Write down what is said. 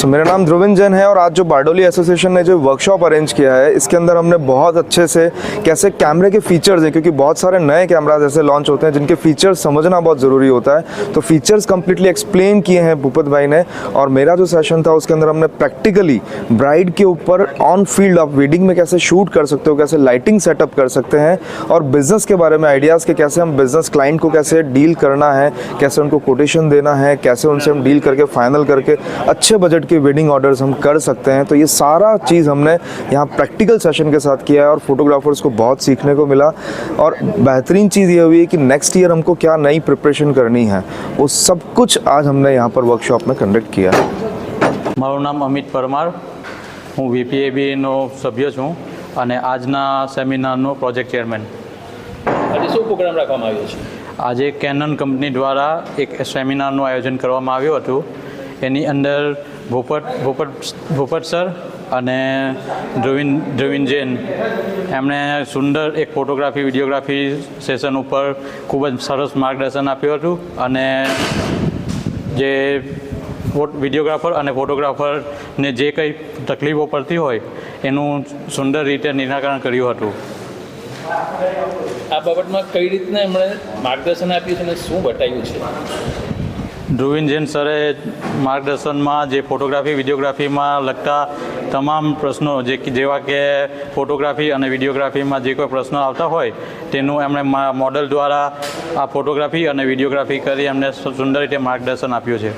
मेरा नाम ध्रुविन जैन है और आज जो बारडोली एसोसिएशन ने जो वर्कशॉप अरेंज किया है इसके अंदर हमने बहुत अच्छे से कैसे कैमरे के फीचर्स हैं, क्योंकि बहुत सारे नए कैमराज ऐसे लॉन्च होते हैं जिनके फीचर्स समझना बहुत ज़रूरी होता है। तो फीचर्स कंप्लीटली एक्सप्लेन किए हैं भूपत भाई ने। और मेरा जो सेशन था उसके अंदर हमने प्रैक्टिकली ब्राइड के ऊपर ऑन फील्ड आप वेडिंग में कैसे शूट कर सकते हो, कैसे लाइटिंग सेटअप कर सकते हैं, और बिजनेस के बारे में आइडियाज़ के कैसे हम बिजनेस क्लाइंट को कैसे डील करना है, कैसे उनको कोटेशन देना है, कैसे उनसे हम डील करके फाइनल करके अच्छे बजट के वेडिंग ऑर्डर्स हम कर सकते हैं। तो ये सारा चीज़ हमने यहाँ प्रैक्टिकल सेशन के साथ किया है और फोटोग्राफर्स को बहुत सीखने को मिला। और बेहतरीन चीज़ ये हुई कि नेक्स्ट ईयर हमको क्या नई प्रिपरेशन करनी है वो सब कुछ आज हमने यहाँ पर वर्कशॉप में कंडक्ट किया है। મારું નામ અમિત પરમાર, હું VPABનો સભ્ય છું અને આજના સેમિનારનો પ્રોજેક્ટ ચેરમેન। આજે શું પ્રોગ્રામ રાખવામાં આવ્યો છે? આજે કેનન કંપની દ્વારા એક સેમિનારનું આયોજન કરવામાં આવ્યું હતું। એની અંદર ભૂપત સર અને ધ્રુવિન જૈન એમણે સુંદર એક ફોટોગ્રાફી વિડીયોગ્રાફી સેશન ઉપર ખૂબ જ સરસ માર્ગદર્શન આપ્યું હતું અને જે વિડીયોગ્રાફર અને ફોટોગ્રાફરને જે કંઈ તકલીફો પડતી હોય એનું સુંદર રીતે નિરાકરણ કર્યું હતું। આ બાબતમાં કઈ રીતના એમણે માર્ગદર્શન આપ્યું છે અને શું બતાવ્યું છે? ધ્રુવિન જૈન સરે માર્ગદર્શનમાં જે ફોટોગ્રાફી વિડીયોગ્રાફીમાં લગતા તમામ પ્રશ્નો જેવા કે ફોટોગ્રાફી અને વિડીયોગ્રાફીમાં જે કોઈ પ્રશ્નો આવતા હોય તેનું એમણે મોડલ દ્વારા આ ફોટોગ્રાફી અને વિડીયોગ્રાફી કરી એમને સુંદર રીતે માર્ગદર્શન આપ્યું છે।